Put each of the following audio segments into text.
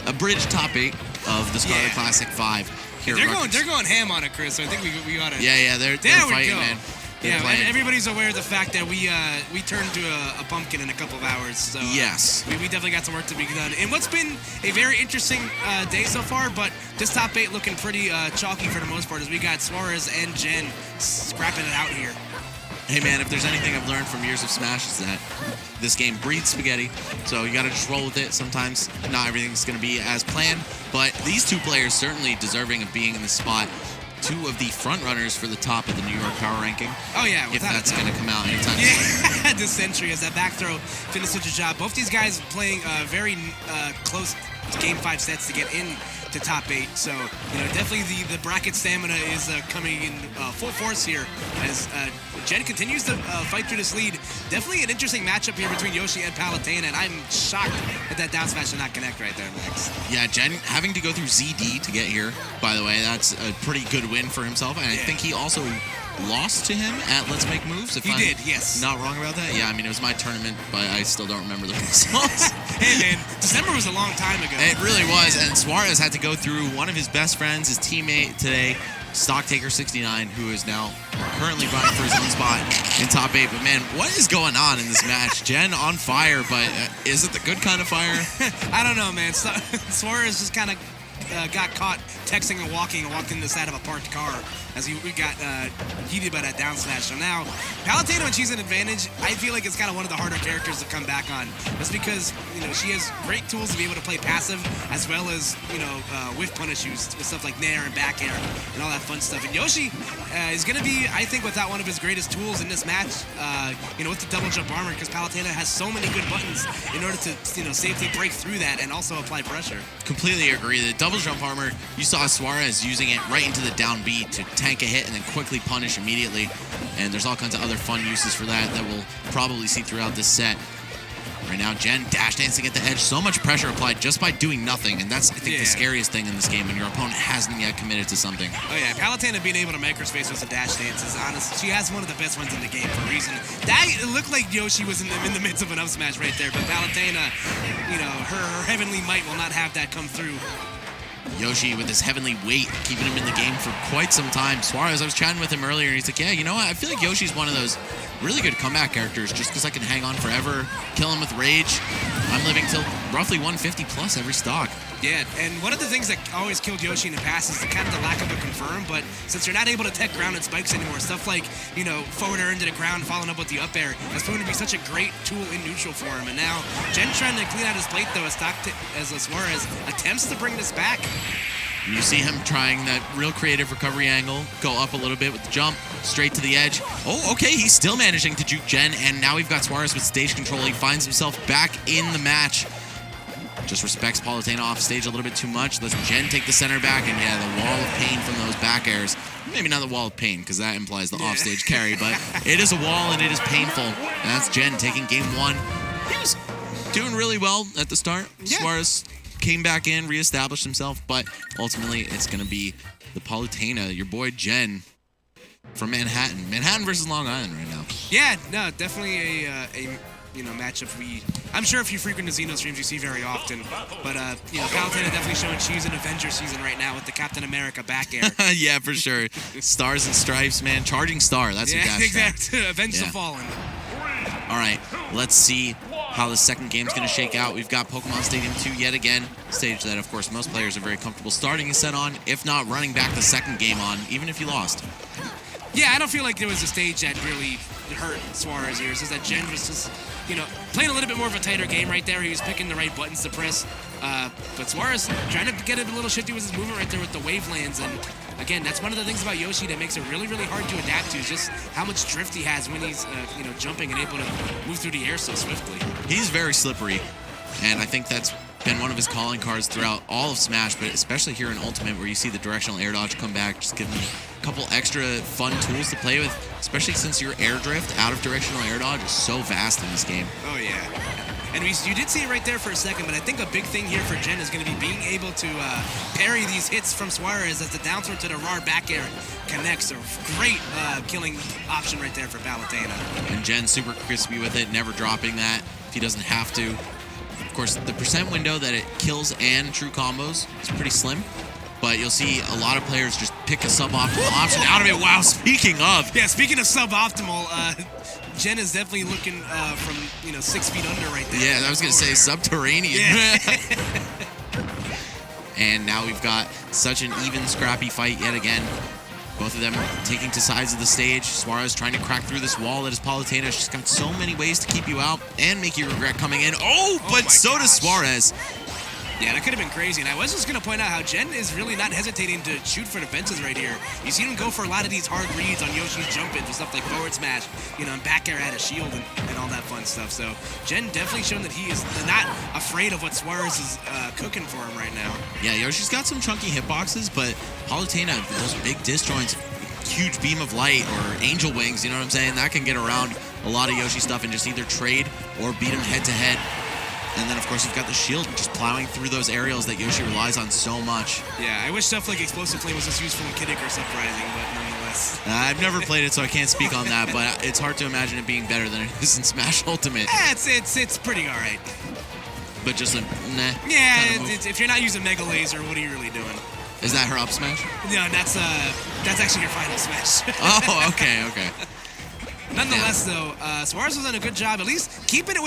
a bridge top 8 of the Scarlet Classic V here at Rutgers. They're going ham on it, Chris. So I think we ought to. Yeah, they're fighting, man. Yeah, and everybody's aware of the fact that we turned to a pumpkin in a couple of hours. So yes, we definitely got some work to be done. And what's been a very interesting day so far, but this top 8 looking pretty chalky for the most part, as we got Suarez and Jen scrapping it out here. Hey man, if there's anything I've learned from years of Smash is that this game breeds spaghetti, so you gotta just roll with it. Sometimes not everything's gonna be as planned, but these two players certainly deserving of being in the spot. Two of the front runners for the top of the New York Power Ranking. Oh yeah, if that's gonna come out anytime soon. Yeah, the Sentry as that back throw finished such a job. Both these guys playing very close Game 5 sets to get in to top 8. So, definitely the bracket stamina is coming in full force here as Jen continues to fight through this lead. Definitely an interesting matchup here between Yoshi and Palutena, and I'm shocked that down smash did not connect right there, Max. Yeah, Jen having to go through ZD to get here, by the way, that's a pretty good win for himself, and I think he also lost to him at Let's Make Moves. He did, yes. Not wrong about that? Yeah, I mean, it was my tournament, but I still don't remember the results. Hey, man, December was a long time ago. It really was, and Suarez had to go through one of his best friends, his teammate today, Stocktaker69, who is now currently vying for his own spot in top 8. But, man, what is going on in this match? Jen on fire, but is it the good kind of fire? I don't know, man. Suarez just kind of got caught texting and walked in the side of a parked car as we got heated by that down smash. So now, Palutena, when she's an advantage, I feel like it's kind of one of the harder characters to come back on. That's because, she has great tools to be able to play passive as well as, whiff punish use with stuff like nair and back air and all that fun stuff. And Yoshi is going to be, I think, without one of his greatest tools in this match, with the double jump armor, because Palutena has so many good buttons in order to, safely break through that and also apply pressure. Completely agree. The double jump armor, you saw Suarez using it right into the down B to tank a hit and then quickly punish immediately. And there's all kinds of other fun uses for that we'll probably see throughout this set. Right now, Jen dash dancing at the edge. So much pressure applied just by doing nothing. And that's, I think, the scariest thing in this game when your opponent hasn't yet committed to something. Oh, yeah. Palutena being able to make her space with the dash dance is honest. She has one of the best ones in the game for a reason. That looked like Yoshi was in the midst of an up smash right there. But Palutena, her heavenly might will not have that come through. Yoshi with his heavenly weight, keeping him in the game for quite some time. Suarez, I was chatting with him earlier, and he's like, yeah, you know what? I feel like Yoshi's one of those really good comeback characters just because I can hang on forever, kill him with rage. I'm living till roughly 150 plus every stock. Yeah, and one of the things that always killed Yoshi in the past is kind of the lack of a confirm, but since you're not able to tech ground and spikes anymore, stuff like, forward air into the ground, following up with the up air, has proven to be such a great tool in neutral for him. And now, Jen trying to clean out his plate, though, as Suarez attempts to bring this back. You see him trying that real creative recovery angle, go up a little bit with the jump, straight to the edge. Oh, okay, he's still managing to juke Jen, and now we've got Suarez with stage control. He finds himself back in the match. Just respects Palutena off stage a little bit too much. Lets Jen take the center back, and yeah, the wall of pain from those back airs. Maybe not the wall of pain, because that implies the offstage carry, but it is a wall, and it is painful. And that's Jen taking game 1. He was doing really well at the start. Yeah. Suarez came back in, reestablished himself, but ultimately it's going to be the Palutena, your boy Jen from Manhattan. Manhattan versus Long Island right now. Yeah, no, definitely a matchup I'm sure if you frequent the Xeno streams, you see very often. But, Palutena definitely showing she's in Avenger season right now with the Captain America back air. Yeah, for sure. Stars and Stripes, man. Charging Star, that's your dash. Exactly. Avenge the Fallen. All right, let's see how the second game's going to shake out. We've got Pokemon Stadium 2 yet again, stage that, of course, most players are very comfortable starting a set on, if not running back the second game on, even if you lost. Yeah, I don't feel like there was a stage that really hurt Suarez here. It's just that Jen was just, playing a little bit more of a tighter game right there. He was picking the right buttons to press. But Suarez trying to get a little shifty with his movement right there with the wavelands. And again, that's one of the things about Yoshi that makes it really, really hard to adapt to, is just how much drift he has when he's, jumping and able to move through the air so swiftly. He's very slippery, and I think that's been one of his calling cards throughout all of Smash, but especially here in Ultimate, where you see the directional air dodge come back, just giving him a couple extra fun tools to play with, especially since your air drift out of directional air dodge is so vast in this game. Oh, yeah. And you did see it right there for a second, but I think a big thing here for Jen is going to be being able to parry these hits from Suarez as the down throw to the raw back air connects. A great killing option right there for Palutena. And Jen super crispy with it, never dropping that if he doesn't have to. course, the percent window that it kills and true combos is pretty slim. But you'll see a lot of players just pick a suboptimal option out of it. Wow, speaking of. Yeah, speaking of suboptimal, Jen is definitely looking from 6 feet under right there. Yeah, I was going to say subterranean. Yeah. And now we've got such an even, scrappy fight yet again. Both of them taking to sides of the stage. Suarez trying to crack through this wall that is Palutena. She's got so many ways to keep you out and make you regret coming in. Oh, but so does Suarez. Yeah, that could have been crazy. And I was just going to point out how Jen is really not hesitating to shoot for the fences right here. You see him go for a lot of these hard reads on Yoshi's jump-ins and stuff like forward smash, and back air at a shield and all that fun stuff. So Jen definitely shown that he is not afraid of what Suarez is cooking for him right now. Yeah, Yoshi's got some chunky hitboxes, but Palutena, those big disjoints, huge beam of light or angel wings, you know what I'm saying? That can get around a lot of Yoshi stuff and just either trade or beat him head-to-head. And then, of course, you've got the shield just plowing through those aerials that Yoshi relies on so much. Yeah, I wish stuff like Explosive Flame was as useful in Kiddick or Surprising, but nonetheless. I've never played it, so I can't speak on that, but it's hard to imagine it being better than it is in Smash Ultimate. It's pretty all right. But just a nah. Yeah, if you're not using Mega Laser, what are you really doing? Is that her up smash? No, that's actually your final smash. Oh, okay. Nonetheless, though, Suarez has done a good job, at least keeping it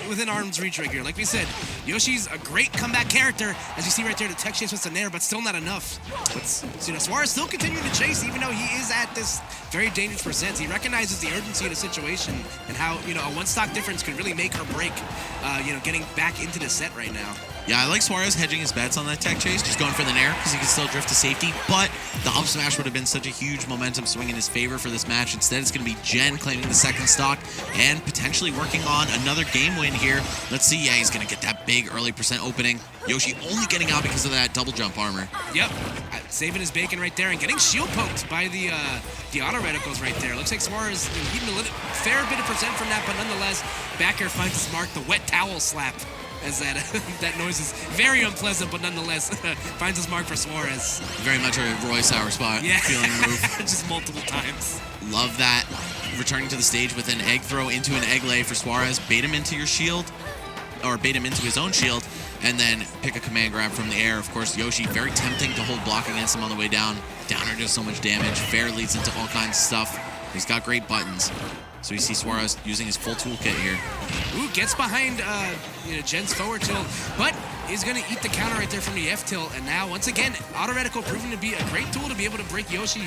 within arm's reach right here. Like we said, Yoshi's a great comeback character, as you see right there, the tech chase with the nair, but still not enough. But Suarez still continuing to chase, even though he is at this very dangerous percent. He recognizes the urgency of the situation and how a one-stock difference could really make or break, getting back into the set right now. Yeah, I like Suarez hedging his bets on that tech chase, just going for the nair because he can still drift to safety, but the up smash would have been such a huge momentum swing in his favor for this match. Instead, it's going to be Jen claiming the second stock and potentially working on another game win here. Let's see. Yeah, he's going to get that big early percent opening. Yoshi only getting out because of that double jump armor. Yep, saving his bacon right there and getting shield poked by the auto reticles right there. Looks like Suarez getting a fair bit of percent from that, but nonetheless, back air finds his mark, the wet towel slap. As that noise is very unpleasant, but nonetheless finds his mark for Suarez. Very much a Roy Sour spot feeling move. Just multiple times. Love that. Returning to the stage with an egg throw into an egg lay for Suarez. Bait him into your shield, or bait him into his own shield, and then pick a command grab from the air. Of course, Yoshi, very tempting to hold block against him on the way down. Downer does so much damage. Fair leads into all kinds of stuff. He's got great buttons. So we see Suarez using his full toolkit here. Ooh, gets behind Jen's forward tilt, but is going to eat the counter right there from the F tilt. And now, once again, auto reticle proving to be a great tool to be able to break Yoshi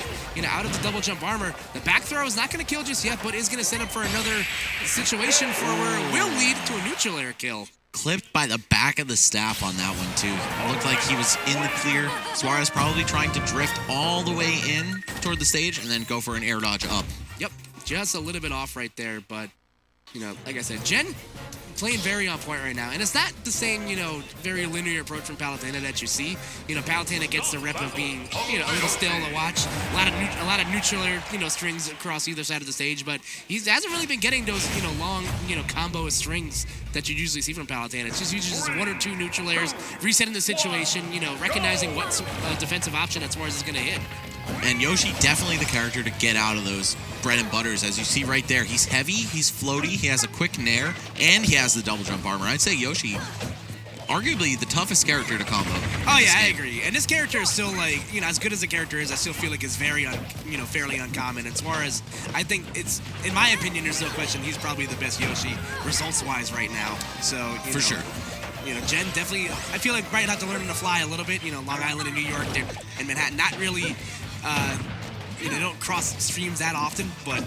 out of the double jump armor. The back throw is not going to kill just yet, but is going to set up for another situation for where it will lead to a neutral air kill. Clipped by the back of the staff on that one, too. It looked like he was in the clear. Suarez probably trying to drift all the way in toward the stage and then go for an air dodge up. Yep. Just a little bit off right there, but, like I said, Jen playing very on point right now. And it's not the same, very linear approach from Palutena that you see. Palutena gets the rep of being, a little still to watch. A lot of neutral air, strings across either side of the stage, but he hasn't really been getting those, long, combo strings that you usually see from Palutena. It's just usually just one or two neutral airs, resetting the situation, recognizing what defensive option that Suarez is going to hit. And Yoshi, definitely the character to get out of those bread and butters. As you see right there, he's heavy, he's floaty, he has a quick nair, and he has the double jump armor. I'd say Yoshi, arguably the toughest character to combo. Oh yeah, I agree. And this character is still as good as the character is, I still feel like it's very, fairly uncommon. And Suarez, I think it's, in my opinion, there's no question he's probably the best Yoshi results-wise right now. So, For sure. Jen definitely, I feel like might have to learn to fly a little bit. Long Island and New York and Manhattan, not really, they don't cross streams that often, but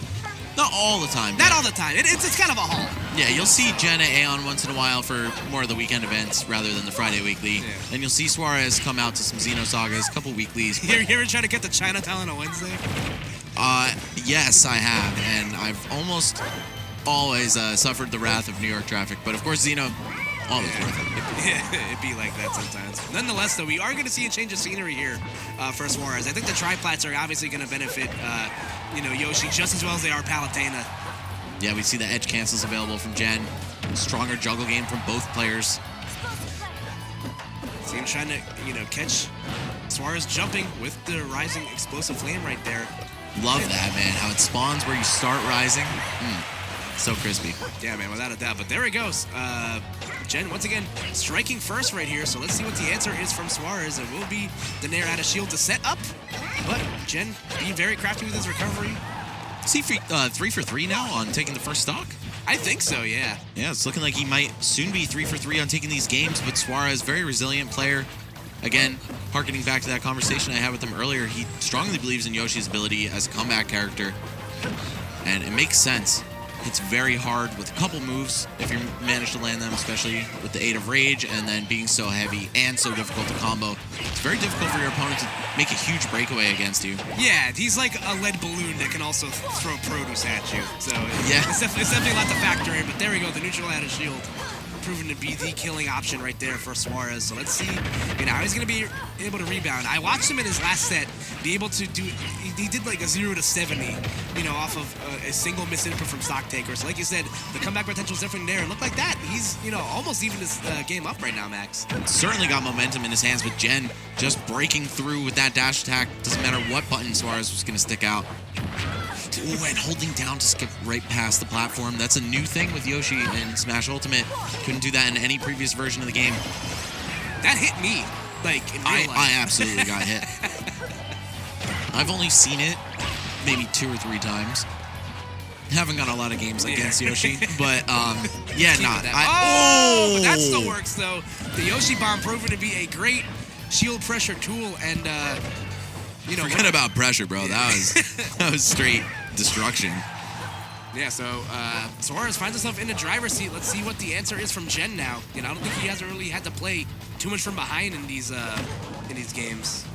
not all the time. Not all the time. It's kind of a haul. Yeah, you'll see Jen at Aeon once in a while for more of the weekend events rather than the Friday weekly. Yeah. And you'll see Suarez come out to some Xenosagas, a couple weeklies. You ever try to get to Chinatown on a Wednesday? Yes, I have. And I've almost always suffered the wrath of New York traffic. But of course, Xeno, always worth it. Yeah, it'd be like that sometimes. Nonetheless, though, we are going to see a change of scenery here for Suarez. I think the triplats are obviously going to benefit, Yoshi just as well as they are Palutena. Yeah, we see the edge cancels available from Jen. Stronger juggle game from both players. See him trying to, catch Suarez jumping with the rising explosive flame right there. Love that, man. How it spawns where you start rising. So crispy. Yeah, man, without a doubt. But there he goes. Jen, once again, striking first right here, so let's see what the answer is from Suarez. It will be the Nair out of shield to set up, but Jen being very crafty with his recovery. Is he 3 for 3 now on taking the first stock? I think so, yeah. Yeah, it's looking like he might soon be 3 for 3 on taking these games, but Suarez, very resilient player. Again, harkening back to that conversation I had with him earlier, he strongly believes in Yoshi's ability as a comeback character, and it makes sense. It's very hard with a couple moves if you manage to land them, especially with the 8 of Rage and then being so heavy and so difficult to combo. It's very difficult for your opponent to make a huge breakaway against you. Yeah, he's like a lead balloon that can also throw produce at you. So yeah, it's definitely a lot to factor in, but there we go, the neutral out of shield. Proven to be the killing option right there for Suarez. So let's see how he's going to be able to rebound. I watched him in his last set be able to do, he did like a 0 to 70, off of a single miss input from stock taker. So like you said, the comeback potential is definitely there. And look like that, he's, almost even his game up right now, Max. Certainly got momentum in his hands with Jen just breaking through with that dash attack. Doesn't matter what button Suarez was going to stick out. Ooh, and holding down to skip right past the platform. That's a new thing with Yoshi in Smash Ultimate. Couldn't do that in any previous version of the game. That hit me, like, in real life. I absolutely got hit. I've only seen it maybe 2 or 3 times. Haven't got a lot of games against Yoshi, but yeah, not. But that still works, though. The Yoshi bomb proven to be a great shield pressure tool, and forget about pressure, bro. That was straight destruction. Yeah, so Suarez finds himself in the driver's seat. Let's see what the answer is from Jen now. I don't think he hasn't really had to play too much from behind in these games.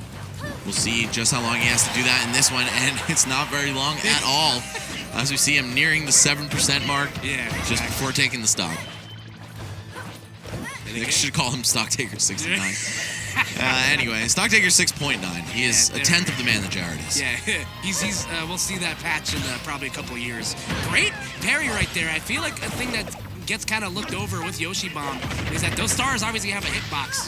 We'll see just how long he has to do that in this one, and it's not very long at all. As we see him nearing the 7% mark, just before taking the stock. I should call him Stock Taker 69. Anyway, Stock Taker 6.9. He is a tenth of the man that Jared is. Yeah, he's we'll see that patch in probably a couple of years. Great parry right there. I feel like a thing that gets kind of looked over with Yoshi Bomb is that those stars obviously have a hitbox.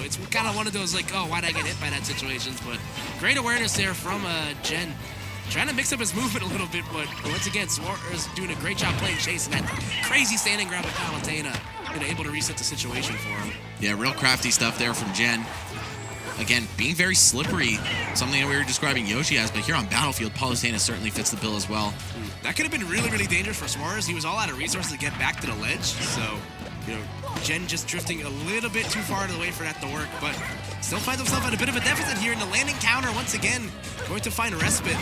It's kind of one of those like, oh, why'd I get hit by that situations? But great awareness there from Jen. Trying to mix up his movement a little bit, but once again, Suarez doing a great job playing chase and that crazy standing grab with Palutena, able to reset the situation for him. Yeah, real crafty stuff there from Jen. Again, being very slippery, something that we were describing Yoshi as, but here on Battlefield, Palutena certainly fits the bill as well. That could have been really, really dangerous for Suarez. He was all out of resources to get back to the ledge, so, Jen just drifting a little bit too far to the way for that to work, but still finds himself at a bit of a deficit here in the landing counter once again, going to find respite.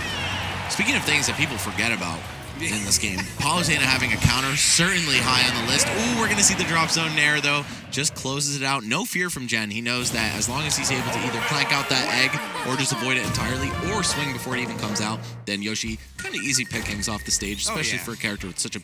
Speaking of things that people forget about in this game, Palutena having a counter, certainly high on the list. Ooh, we're going to see the drop zone Nair, though. Just closes it out. No fear from Jen. He knows that as long as he's able to either clank out that egg or just avoid it entirely or swing before it even comes out, then Yoshi kind of easy pickings off the stage, especially for a character with such a